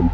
A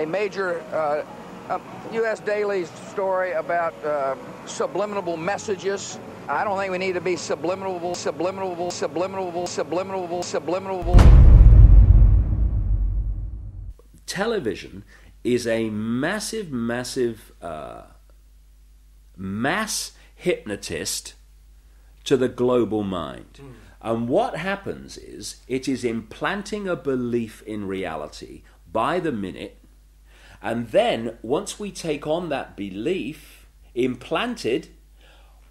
major U.S. daily story about subliminal messages. I don't think we need to be subliminal. Television is a massive mass hypnotist to the global mind. And what happens is it is implanting a belief in reality by the minute, and then once we take on that belief implanted,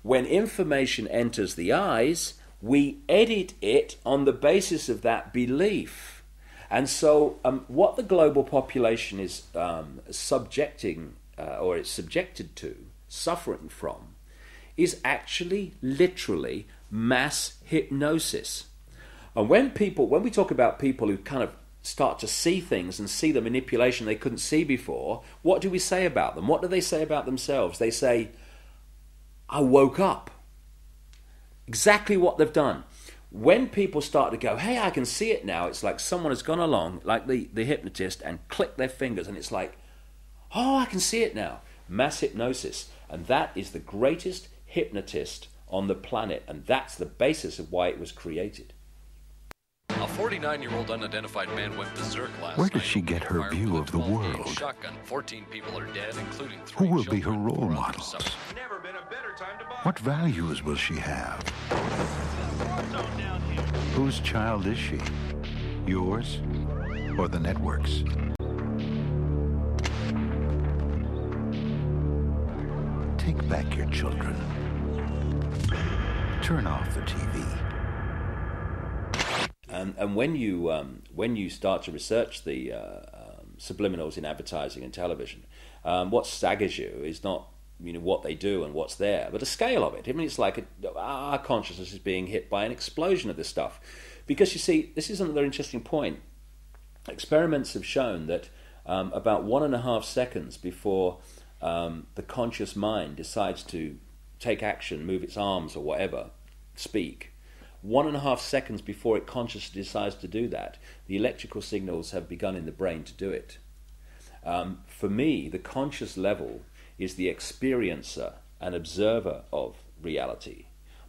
when information enters the eyes, we edit it on the basis of that belief. And so what the global population is subjected to, suffering from, is actually literally mass hypnosis. And when we talk about people who kind of start to see things and see the manipulation they couldn't see before, what do we say about them? What do they say about themselves? They say, I woke up. Exactly what they've done. When people start to go, hey, I can see it now, it's like someone has gone along, like the hypnotist, and clicked their fingers, and it's like, oh, I can see it now. Mass hypnosis. And that is the greatest hypnotist on the planet, and that's the basis of why it was created. A 49-year-old unidentified man went berserk last night. Where does she get her view of the world? Shotgun. 14 people are dead, including 3 Who will be her children. role models? Never been a better time to buy. What values will she have? Whose child is she? Yours or the network's? Take back your children. Turn off the TV. And when you start to research the subliminals in advertising and television, what staggers you is not what they do and what's there, but the scale of it. I mean, it's like our consciousness is being hit by an explosion of this stuff. Because you see, this is another interesting point. Experiments have shown that about 1.5 seconds before the conscious mind decides to take action, move its arms or whatever, speak, 1.5 seconds before it consciously decides to do that, the electrical signals have begun in the brain to do it. For me, the conscious level is the experiencer and observer of reality,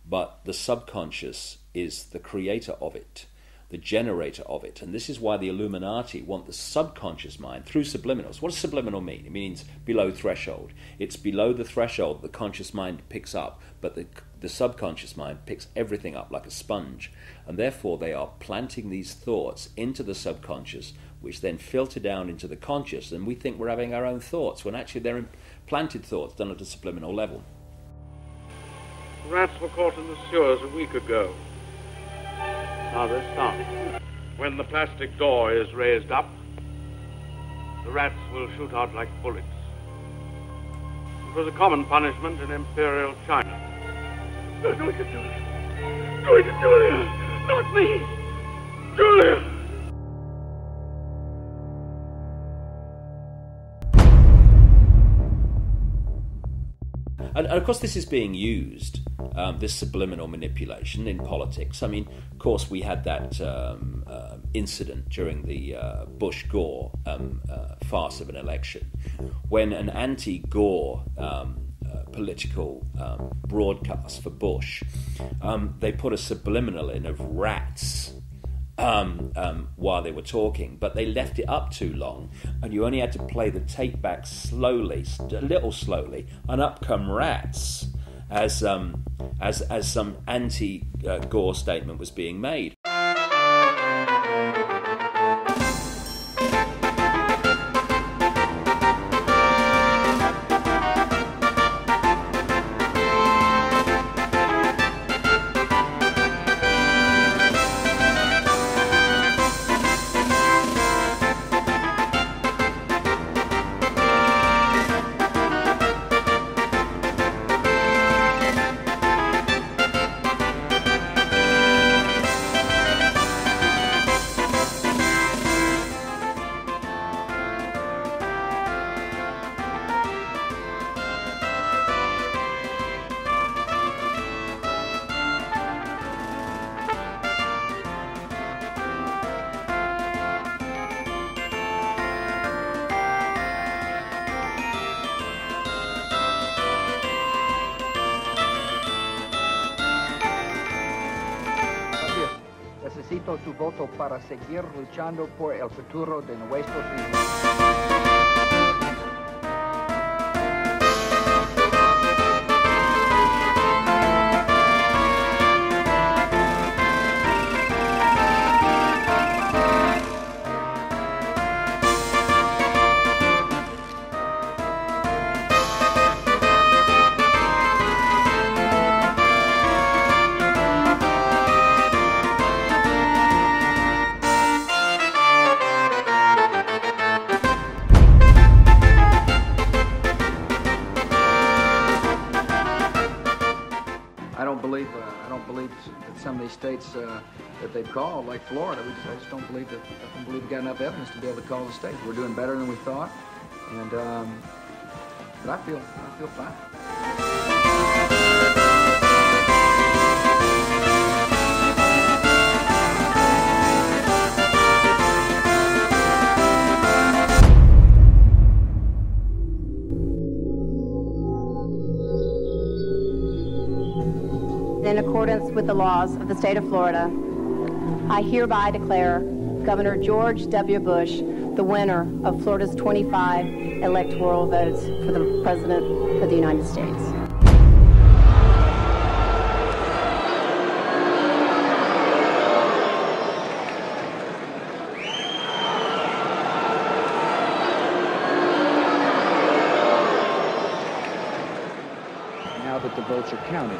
but the subconscious is the creator of it, the generator of it. And this is why the Illuminati want the subconscious mind through subliminals. What does subliminal mean? It means below threshold. It's below the threshold the conscious mind picks up, but the subconscious mind picks everything up like a sponge. And therefore they are planting these thoughts into the subconscious, which then filter down into the conscious, and we think we're having our own thoughts, when actually they're implanted thoughts done at a subliminal level. Rats were caught in the sewers a week ago. Now they're starving. When the plastic door is raised up, the rats will shoot out like bullets. It was a common punishment in Imperial China. No, do it to Julia. Do it to Julia. Not me. Julia. And of course this is being used, this subliminal manipulation, in politics. I mean, of course we had that incident during the Bush-Gore farce of an election, when an anti-Gore political broadcast for Bush, they put a subliminal in of rats while they were talking, but they left it up too long, and you only had to play the tape back slowly, a little slowly, and up come rats as some anti-Gore statement was being made. llamado tu voto para seguir luchando por el futuro de nuestros hijos. I don't believe that some of these states that they've called, like Florida, I just don't believe we've got enough evidence to be able to call the state. We're doing better than we thought, and but I feel fine. In accordance with the laws of the state of Florida, I hereby declare Governor George W. Bush the winner of Florida's 25 electoral votes for the President of the United States. Now that the votes are counted,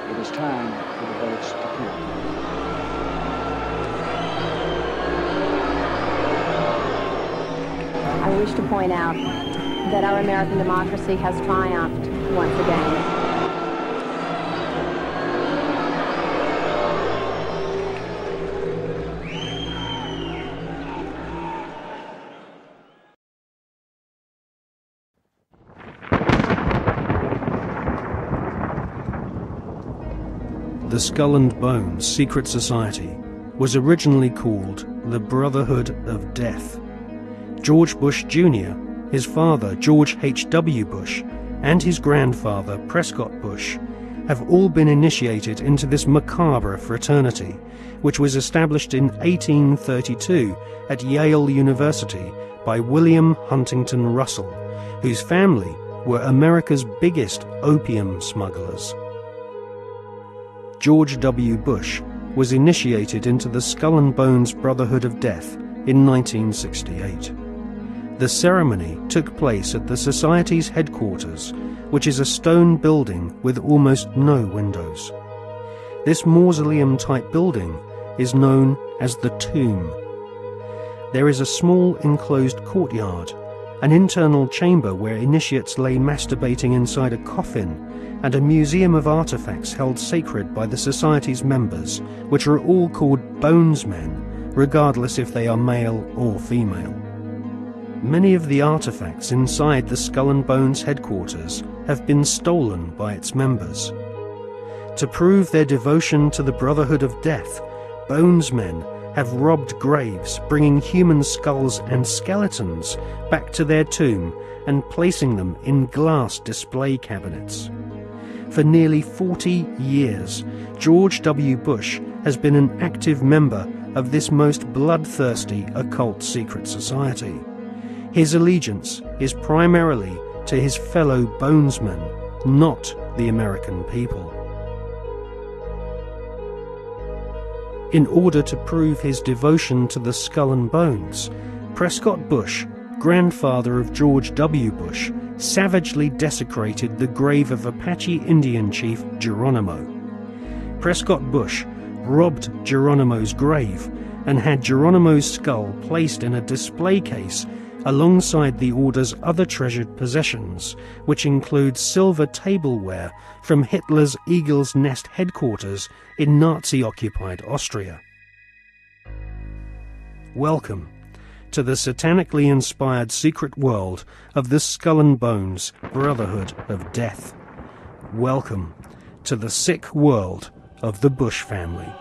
it is time for the votes to count. I wish to point out that our American democracy has triumphed once again. The Skull and Bones secret society was originally called the Brotherhood of Death. George Bush Jr., his father George H.W. Bush, and his grandfather Prescott Bush have all been initiated into this macabre fraternity, which was established in 1832 at Yale University by William Huntington Russell, whose family were America's biggest opium smugglers. George W. Bush was initiated into the Skull and Bones Brotherhood of Death in 1968. The ceremony took place at the Society's headquarters, which is a stone building with almost no windows. This mausoleum-type building is known as the Tomb. There is a small enclosed courtyard, an internal chamber where initiates lay masturbating inside a coffin, and a museum of artifacts held sacred by the Society's members, which are all called Bonesmen, regardless if they are male or female. Many of the artifacts inside the Skull and Bones headquarters have been stolen by its members. To prove their devotion to the Brotherhood of Death, Bonesmen have robbed graves, bringing human skulls and skeletons back to their tomb and placing them in glass display cabinets. For nearly 40 years, George W. Bush has been an active member of this most bloodthirsty occult secret society. His allegiance is primarily to his fellow Bonesmen, not the American people. In order to prove his devotion to the Skull and Bones, Prescott Bush, grandfather of George W. Bush, savagely desecrated the grave of Apache Indian chief Geronimo. Prescott Bush robbed Geronimo's grave and had Geronimo's skull placed in a display case alongside the order's other treasured possessions, which include silver tableware from Hitler's Eagle's Nest headquarters in Nazi-occupied Austria. Welcome to the satanically inspired secret world of the Skull and Bones Brotherhood of Death. Welcome to the sick world of the Bush family.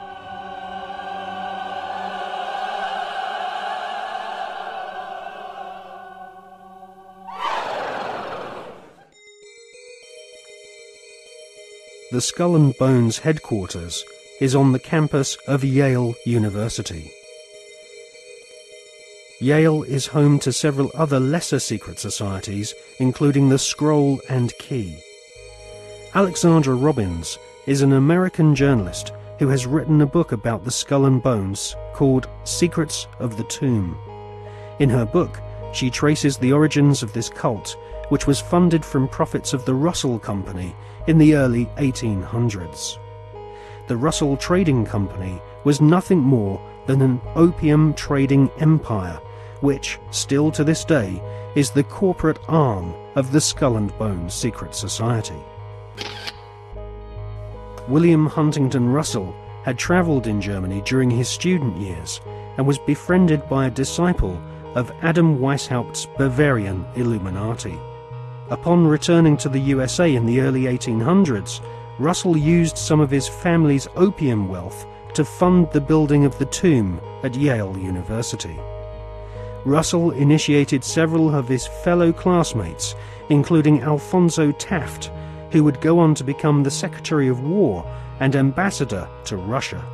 The Skull and Bones headquarters is on the campus of Yale University. Yale is home to several other lesser secret societies, including the Scroll and Key. Alexandra Robbins is an American journalist who has written a book about the skull and bones called Secrets of the Tomb. In her book, she traces the origins of this cult, which was funded from profits of the Russell Company in the early 1800s. The Russell Trading Company was nothing more than an opium trading empire, which, still to this day, is the corporate arm of the Skull and Bones Secret Society. William Huntington Russell had travelled in Germany during his student years and was befriended by a disciple of Adam Weishaupt's Bavarian Illuminati. Upon returning to the USA in the early 1800s, Russell used some of his family's opium wealth to fund the building of the tomb at Yale University. Russell initiated several of his fellow classmates, including Alphonso Taft, who would go on to become the Secretary of War and ambassador to Russia.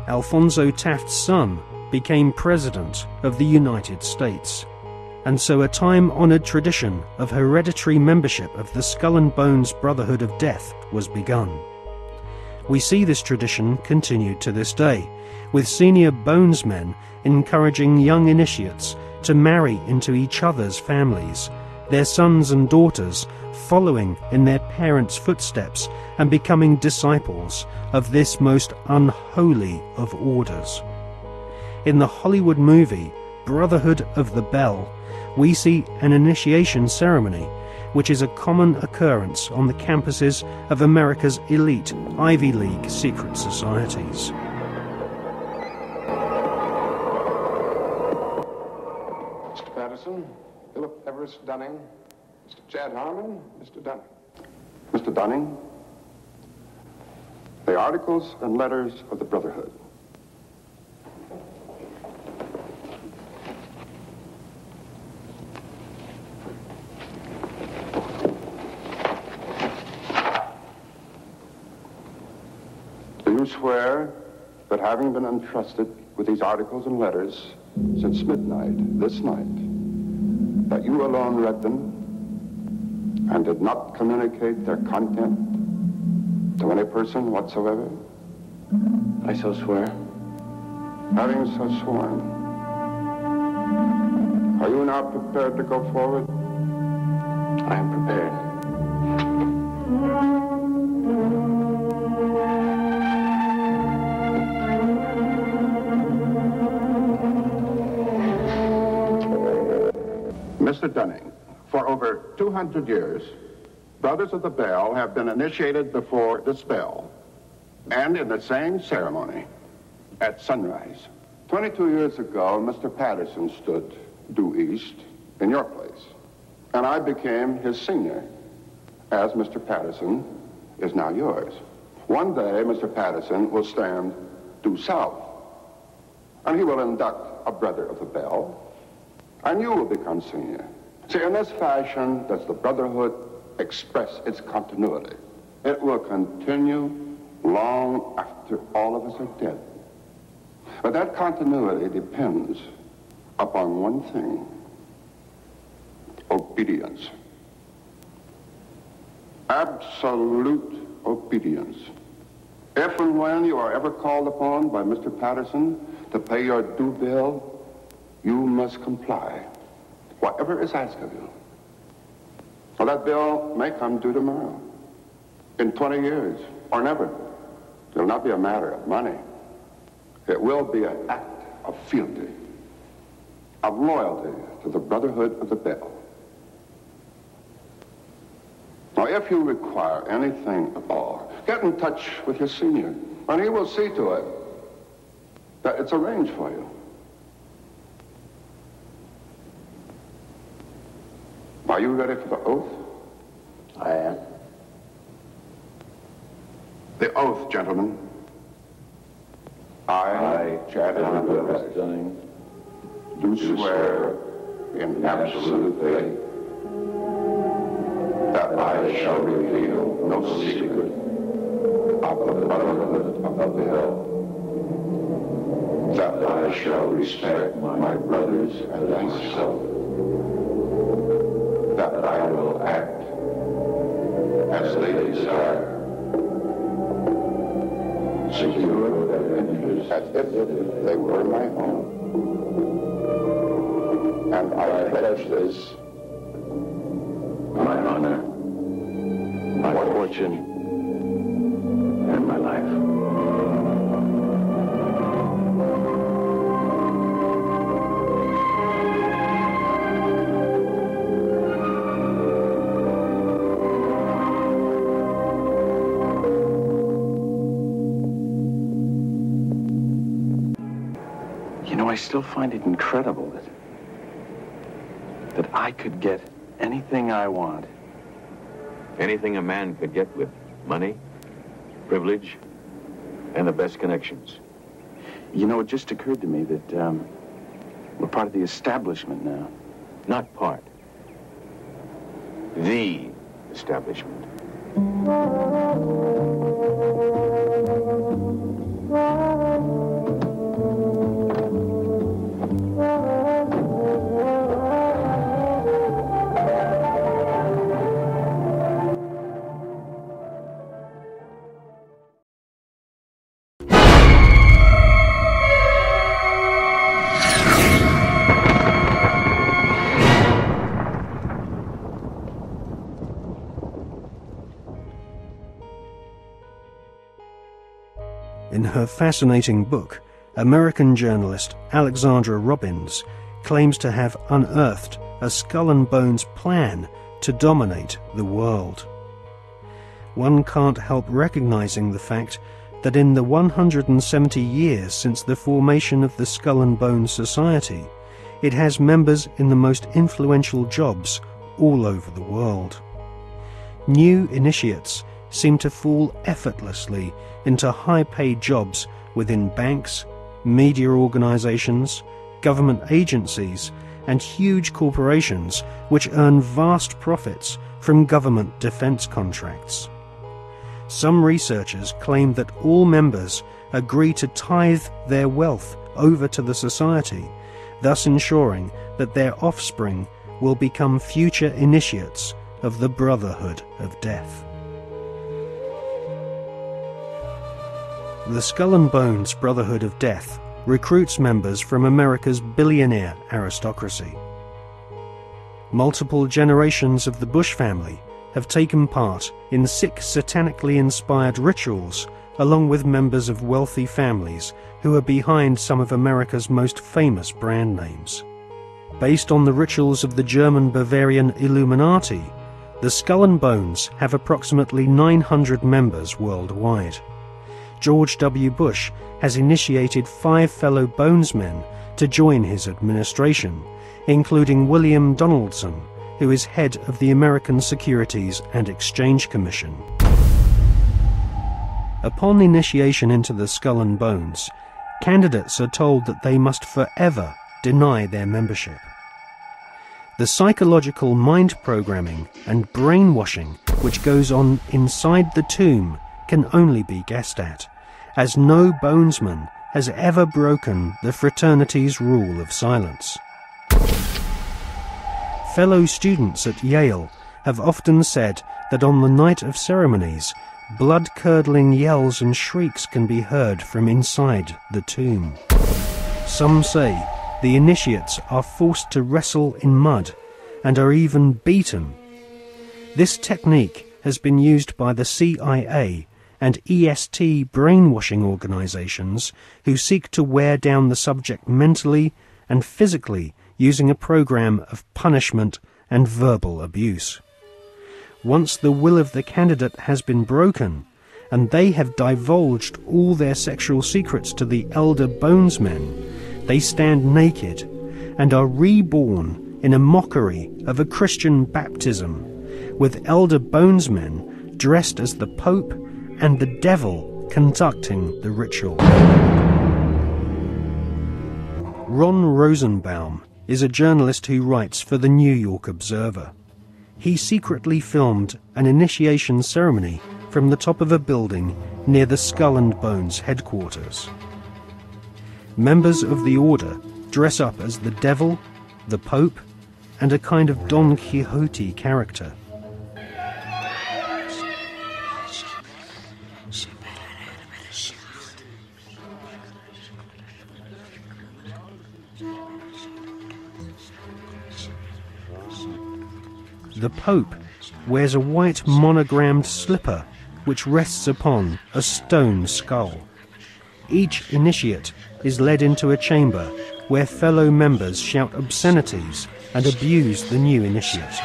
Alphonso Taft's son became President of the United States, and so a time-honoured tradition of hereditary membership of the Skull and Bones Brotherhood of Death was begun. We see this tradition continued to this day, with senior bonesmen encouraging young initiates to marry into each other's families, their sons and daughters following in their parents' footsteps and becoming disciples of this most unholy of orders. In the Hollywood movie Brotherhood of the Bell, we see an initiation ceremony, which is a common occurrence on the campuses of America's elite Ivy League secret societies. Mr. Patterson, Philip Everest Dunning, Mr. Chad Harmon, Mr. Dunning. Mr. Dunning, the articles and letters of the Brotherhood. Do you swear that having been entrusted with these articles and letters since midnight this night, that you alone read them and did not communicate their content to any person whatsoever? I so swear. Having so sworn, are you now prepared to go forward? I am prepared. Mr. Dunning, for over 200 years, Brothers of the Bell have been initiated before the spell, and in the same ceremony at sunrise. 22 years ago, Mr. Patterson stood due east in your place, and I became his senior, as Mr. Patterson is now yours. One day, Mr. Patterson will stand due south, and he will induct a Brother of the Bell, and you will become senior. See, in this fashion does the Brotherhood express its continuity. It will continue long after all of us are dead. But that continuity depends upon one thing: obedience. Absolute obedience. If and when you are ever called upon by Mr. Patterson to pay your due bill, you must comply, whatever is asked of you. Well, that bill may come due tomorrow, in 20 years, or never. It will not be a matter of money. It will be an act of fealty, of loyalty to the Brotherhood of the Bell. Now, if you require anything at all, get in touch with your senior, and he will see to it that it's arranged for you. Are you ready for the oath? I am. The oath, gentlemen. I, Chad Everest Dunning, do swear in absolute faith that I shall reveal no secret top of the brotherhood of the hill, that I shall respect my brothers and myself, that I will act as they desire, secure their interests as if they were my own. And I pledge this, My honor, my fortune, and my life. You know, I still find it incredible that I could get anything I want. Anything a man could get with money, privilege, and the best connections. You know, it just occurred to me that we're part of the establishment now. Not part. The establishment. In her fascinating book, American journalist Alexandra Robbins claims to have unearthed a skull and bones plan to dominate the world. One can't help recognizing the fact that in the 170 years since the formation of the Skull and Bones Society, it has members in the most influential jobs all over the world. New initiates seem to fall effortlessly into high-paid jobs within banks, media organizations, government agencies, and huge corporations which earn vast profits from government defense contracts. Some researchers claim that all members agree to tithe their wealth over to the society, thus ensuring that their offspring will become future initiates of the Brotherhood of Death. The Skull and Bones Brotherhood of Death recruits members from America's billionaire aristocracy. Multiple generations of the Bush family have taken part in sick satanically inspired rituals along with members of wealthy families who are behind some of America's most famous brand names. Based on the rituals of the German Bavarian Illuminati, the Skull and Bones have approximately 900 members worldwide. George W. Bush has initiated 5 fellow Bonesmen to join his administration, including William Donaldson, who is head of the American Securities and Exchange Commission. Upon initiation into the Skull and Bones, candidates are told that they must forever deny their membership. The psychological mind programming and brainwashing which goes on inside the tomb can only be guessed at, as no Bonesman has ever broken the fraternity's rule of silence. Fellow students at Yale have often said that on the night of ceremonies, blood-curdling yells and shrieks can be heard from inside the tomb. Some say the initiates are forced to wrestle in mud and are even beaten. This technique has been used by the CIA and EST brainwashing organizations who seek to wear down the subject mentally and physically using a program of punishment and verbal abuse. Once the will of the candidate has been broken, and they have divulged all their sexual secrets to the elder Bonesmen, they stand naked and are reborn in a mockery of a Christian baptism, with elder Bonesmen dressed as the Pope and the devil conducting the ritual. Ron Rosenbaum is a journalist who writes for the New York Observer. He secretly filmed an initiation ceremony from the top of a building near the Skull and Bones headquarters. Members of the order dress up as the devil, the Pope, and a kind of Don Quixote character. The Pope wears a white monogrammed slipper which rests upon a stone skull. Each initiate is led into a chamber where fellow members shout obscenities and abuse the new initiate.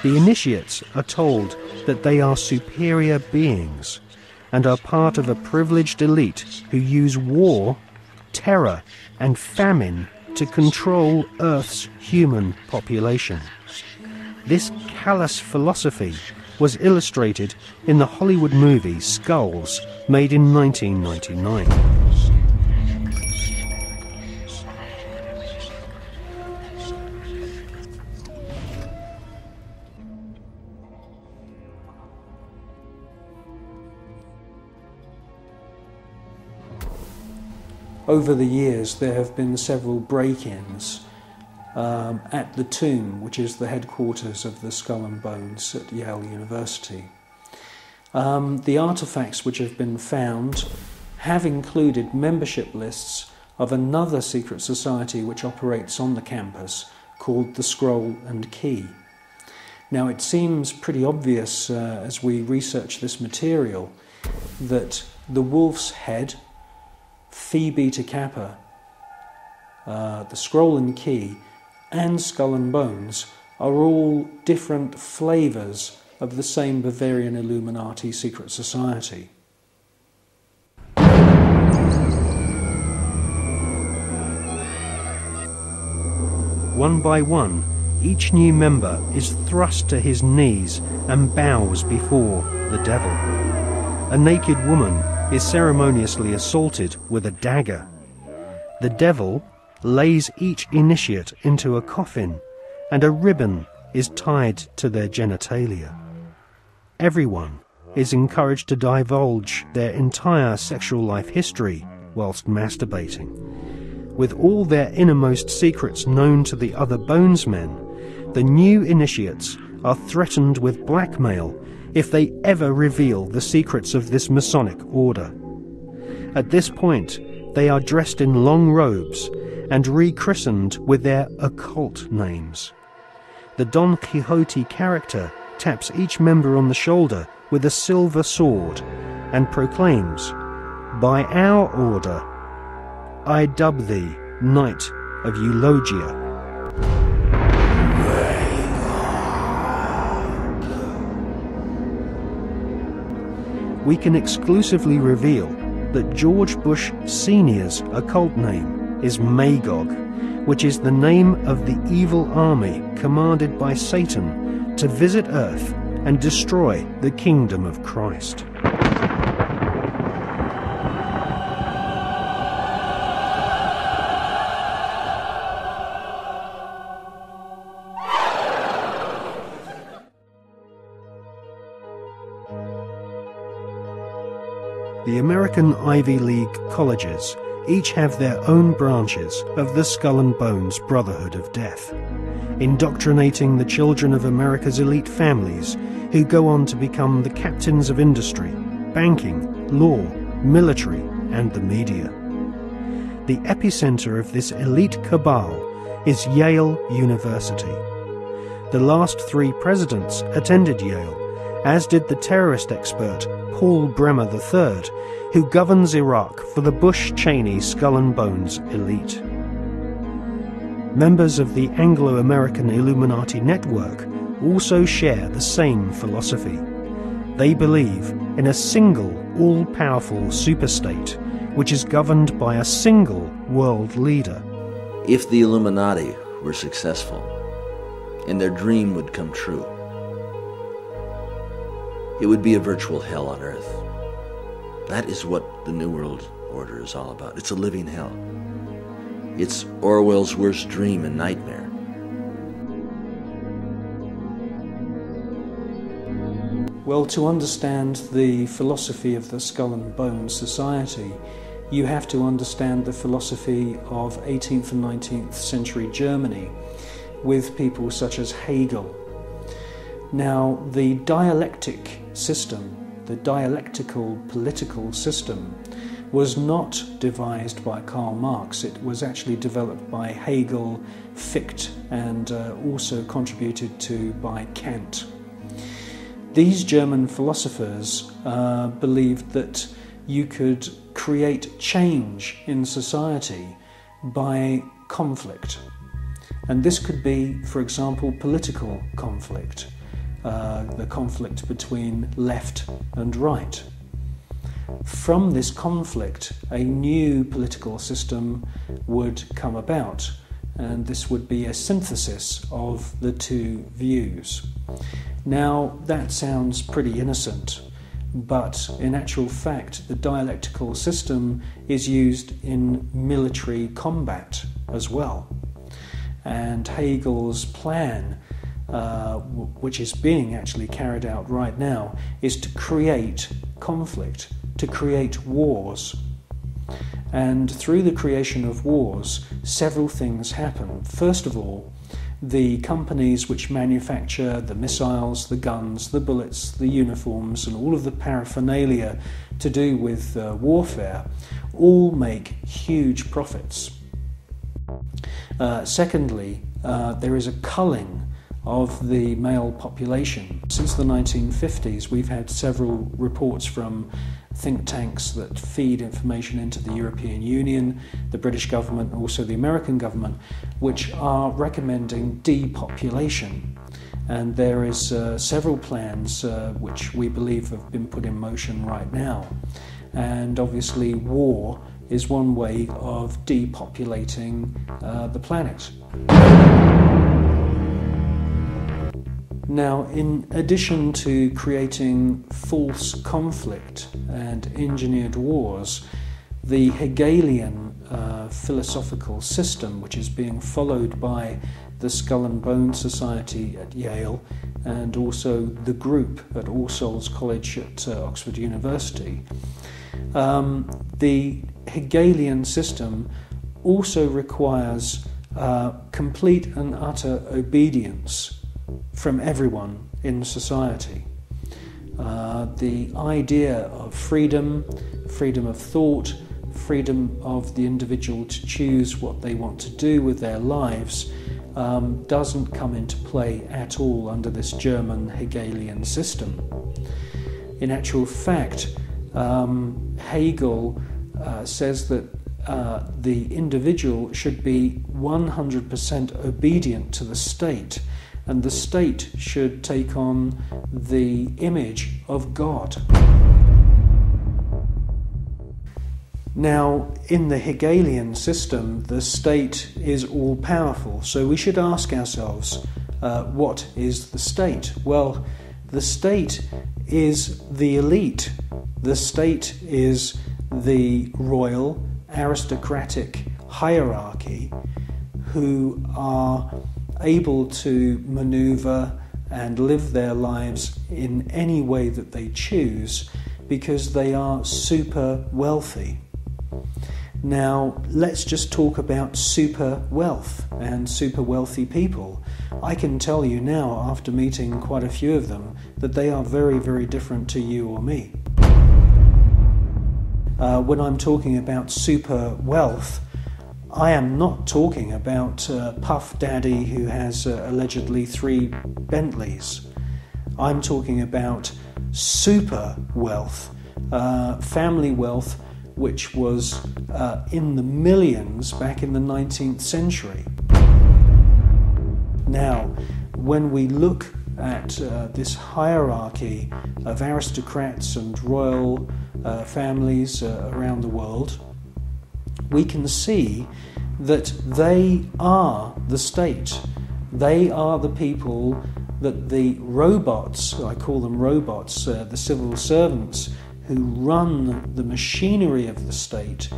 The initiates are told that they are superior beings and are part of a privileged elite who use war, terror, and famine to control Earth's human population. This callous philosophy was illustrated in the Hollywood movie Skulls, made in 1999. Over the years, there have been several break-ins at the Tomb, which is the headquarters of the Skull and Bones at Yale University. The artefacts which have been found have included membership lists of another secret society which operates on the campus called the Scroll and Key. Now, it seems pretty obvious as we research this material that the wolf's head, Phi Beta Kappa, the Scroll and Key, and Skull and Bones are all different flavours of the same Bavarian Illuminati secret society. One by one, each new member is thrust to his knees and bows before the devil. A naked woman is ceremoniously assaulted with a dagger. The devil lays each initiate into a coffin, and a ribbon is tied to their genitalia. Everyone is encouraged to divulge their entire sexual life history whilst masturbating. With all their innermost secrets known to the other Bonesmen, the new initiates are threatened with blackmail if they ever reveal the secrets of this Masonic order. At this point, they are dressed in long robes and rechristened with their occult names. The Don Quixote character taps each member on the shoulder with a silver sword and proclaims, "By our order, I dub thee Knight of Eulogia." We can exclusively reveal that George Bush Sr.'s occult name is Magog, which is the name of the evil army commanded by Satan to visit Earth and destroy the kingdom of Christ. The American Ivy League colleges each have their own branches of the Skull and Bones Brotherhood of Death, indoctrinating the children of America's elite families who go on to become the captains of industry, banking, law, military, and the media. The epicenter of this elite cabal is Yale University. The last 3 presidents attended Yale, as did the terrorist expert Paul Bremer III, who governs Iraq for the Bush-Cheney Skull and Bones elite. Members of the Anglo-American Illuminati network also share the same philosophy. They believe in a single, all-powerful superstate, which is governed by a single world leader. If the Illuminati were successful, and their dream would come true, it would be a virtual hell on Earth. That is what the New World Order is all about. It's a living hell. It's Orwell's worst dream and nightmare. Well, to understand the philosophy of the Skull and Bones Society, you have to understand the philosophy of 18th and 19th century Germany with people such as Hegel. Now, the dialectic system, the dialectical political system, was not devised by Karl Marx. It was actually developed by Hegel, Fichte, and also contributed to by Kant. These German philosophers believed that you could create change in society by conflict. And this could be, for example, political conflict, the conflict between left and right. From this conflict, a new political system would come about, and this would be a synthesis of the two views. Now, that sounds pretty innocent, but in actual fact, the dialectical system is used in military combat as well. And Hegel's plan, which is being actually carried out right now, is to create conflict, to create wars. And through the creation of wars, several things happen. First of all, the companies which manufacture the missiles, the guns, the bullets, the uniforms, and all of the paraphernalia to do with warfare all make huge profits. Secondly, there is a culling of the male population. Since the 1950s, we've had several reports from think tanks that feed information into the European Union, the British government, and also the American government, which are recommending depopulation. And there is several plans which we believe have been put in motion right now. And obviously war is one way of depopulating the planet. Now, in addition to creating false conflict and engineered wars, the Hegelian philosophical system, which is being followed by the Skull and Bones Society at Yale and also the group at All Souls College at Oxford University, the Hegelian system also requires complete and utter obedience from everyone in society. The idea of freedom, freedom of thought, freedom of the individual to choose what they want to do with their lives doesn't come into play at all under this German Hegelian system. In actual fact, Hegel says that the individual should be 100% obedient to the state, and the state should take on the image of God. Now, in the Hegelian system, the state is all-powerful, so we should ask ourselves, what is the state? Well, the state is the elite. The state is the royal, aristocratic hierarchy who are able to maneuver and live their lives in any way that they choose because they are super wealthy. Now, let's just talk about super wealth and super wealthy people. I can tell you now, after meeting quite a few of them, that they are very, very different to you or me. When I'm talking about super wealth, I am not talking about Puff Daddy who has allegedly 3 Bentleys. I'm talking about super wealth, family wealth, which was in the millions back in the 19th century. Now, when we look at this hierarchy of aristocrats and royal families around the world, we can see that they are the state. They are the people that the robots, I call them robots, the civil servants who run the machinery of the state.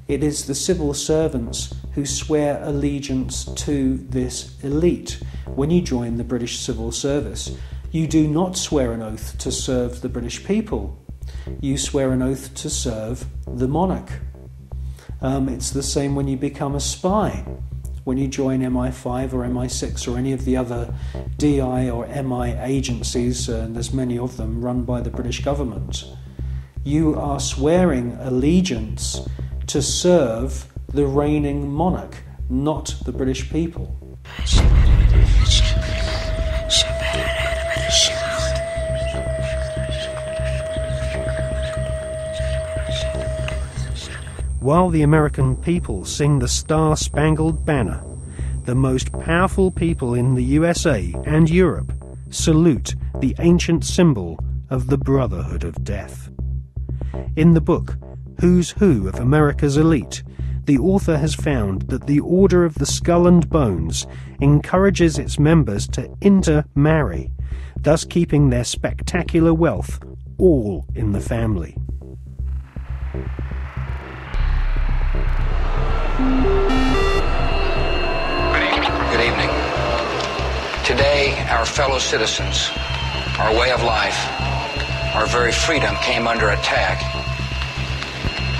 It is the civil servants who swear allegiance to this elite. When you join the British civil service, You do not swear an oath to serve the British people. You swear an oath to serve the monarch. It's the same when you become a spy. When you join MI5 or MI6 or any of the other DI or MI agencies, and there's many of them run by the British government, you are swearing allegiance to serve the reigning monarch, not the British people. While the American people sing the Star-Spangled Banner, the most powerful people in the USA and Europe salute the ancient symbol of the Brotherhood of Death. In the book, Who's Who of America's Elite, the author has found that the Order of the Skull and Bones encourages its members to intermarry, thus keeping their spectacular wealth all in the family. Good evening. Today, our fellow citizens, our way of life, our very freedom came under attack.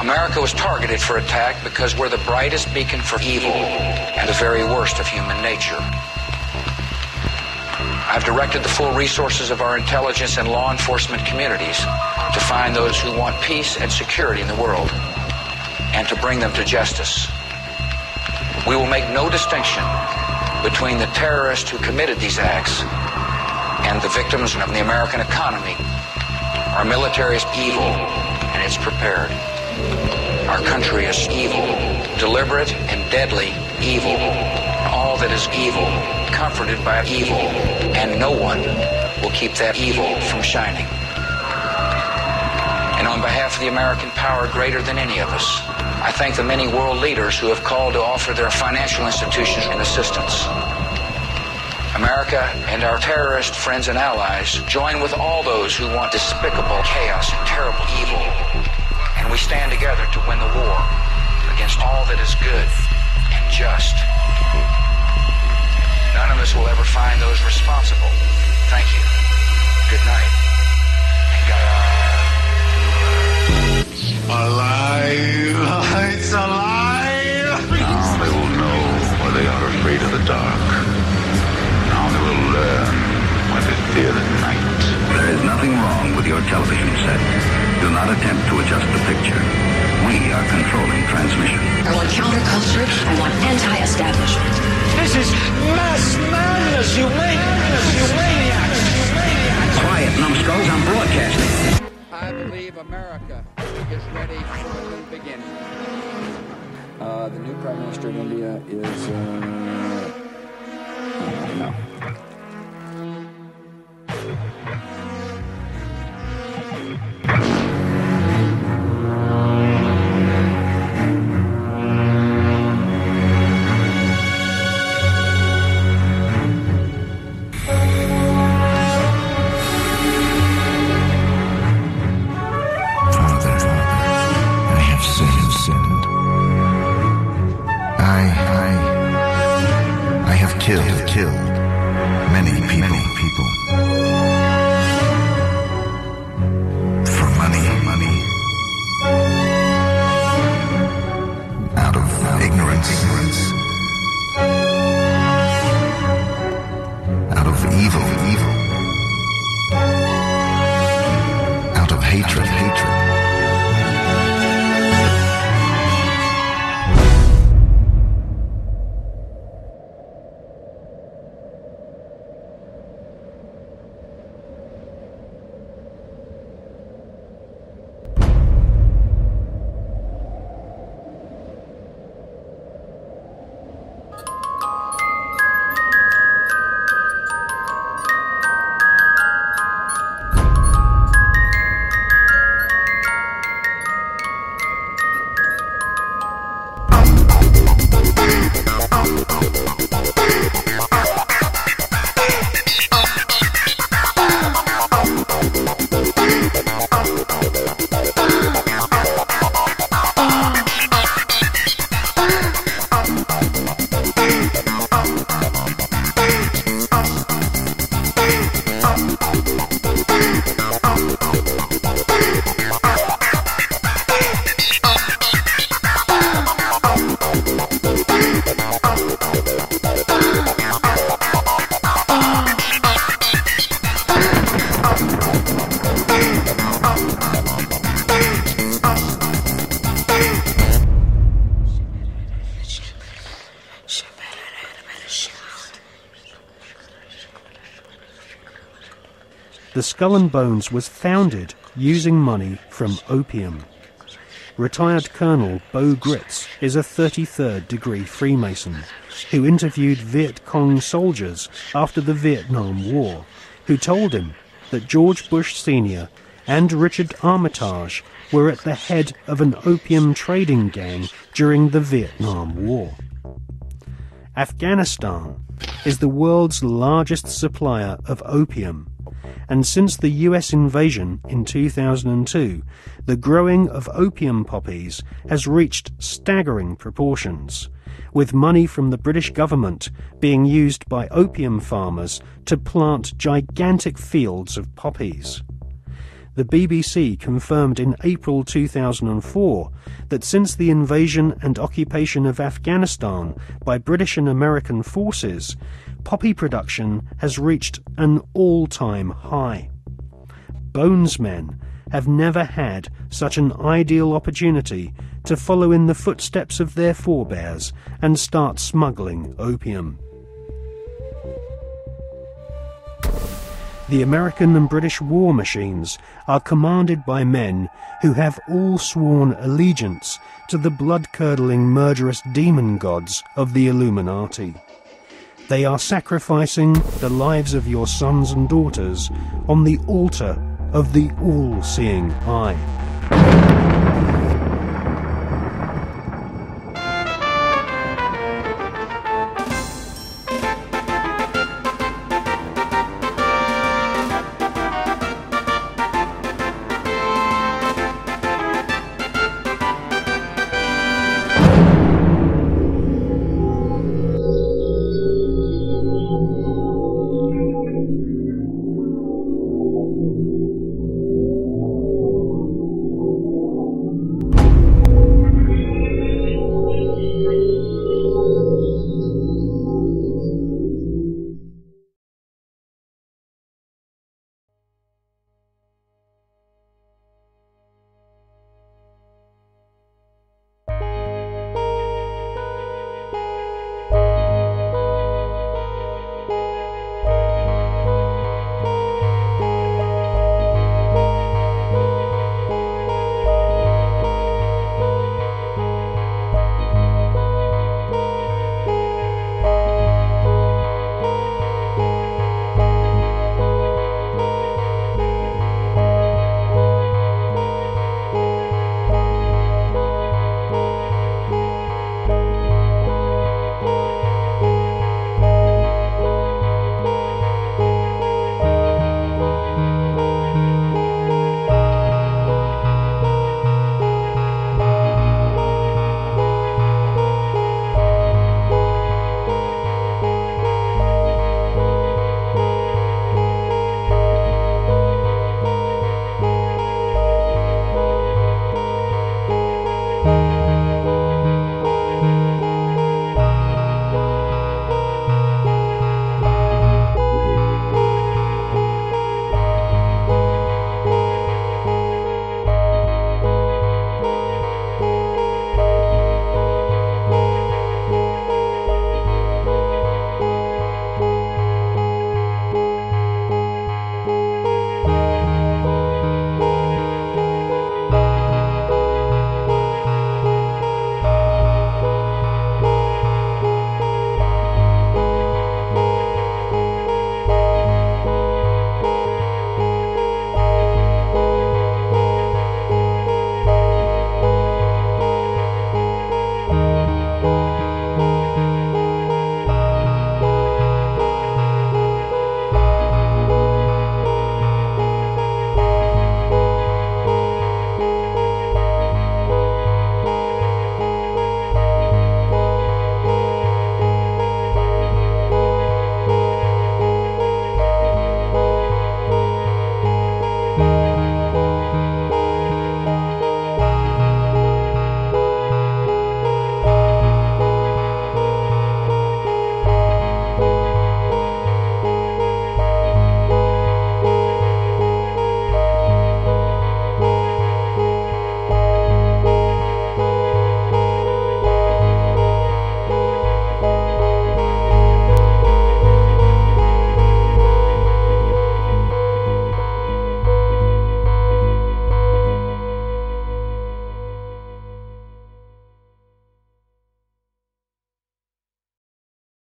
America was targeted for attack because we're the brightest beacon for evil and the very worst of human nature. I've directed the full resources of our intelligence and law enforcement communities to find those who want peace and security in the world and to bring them to justice. We will make no distinction between the terrorists who committed these acts and the victims of the American economy. Our military is evil, and it's prepared. Our country is evil, deliberate and deadly evil. All that is evil, comforted by evil, and no one will keep that evil from shining. And on behalf of the American power greater than any of us, I thank the many world leaders who have called to offer their financial institutions and assistance. America and our terrorist friends and allies join with all those who want despicable chaos and terrible evil. And we stand together to win the war against all that is good and just. None of us will ever find those responsible. Thank you. Good night. And God. Alive! It's alive! Now they will know why they are afraid of the dark. Now they will learn why they fear the night. There is nothing wrong with your television set. Do not attempt to adjust the picture. We are controlling transmission. I want counterculture. I want anti-establishment. This is mass madness, you maniacs! Quiet, numbskulls, I'm broadcasting. I believe America is ready for a new beginning. The new Prime Minister of India is, no. Killed many people. For money. Out of ignorance. Out of evil. Out of hatred. the Skull and Bones was founded using money from opium. Retired Colonel Bo Gritz is a 33rd degree Freemason who interviewed Viet Cong soldiers after the Vietnam War, who told him that George Bush Sr. and Richard Armitage were at the head of an opium trading gang during the Vietnam War. Afghanistan is the world's largest supplier of opium, and since the US invasion in 2002, the growing of opium poppies has reached staggering proportions, with money from the British government being used by opium farmers to plant gigantic fields of poppies. The BBC confirmed in April 2004 that since the invasion and occupation of Afghanistan by British and American forces, poppy production has reached an all-time high. Bonesmen have never had such an ideal opportunity to follow in the footsteps of their forebears and start smuggling opium. The American and British war machines are commanded by men who have all sworn allegiance to the blood-curdling murderous demon gods of the Illuminati. They are sacrificing the lives of your sons and daughters on the altar of the all-seeing eye.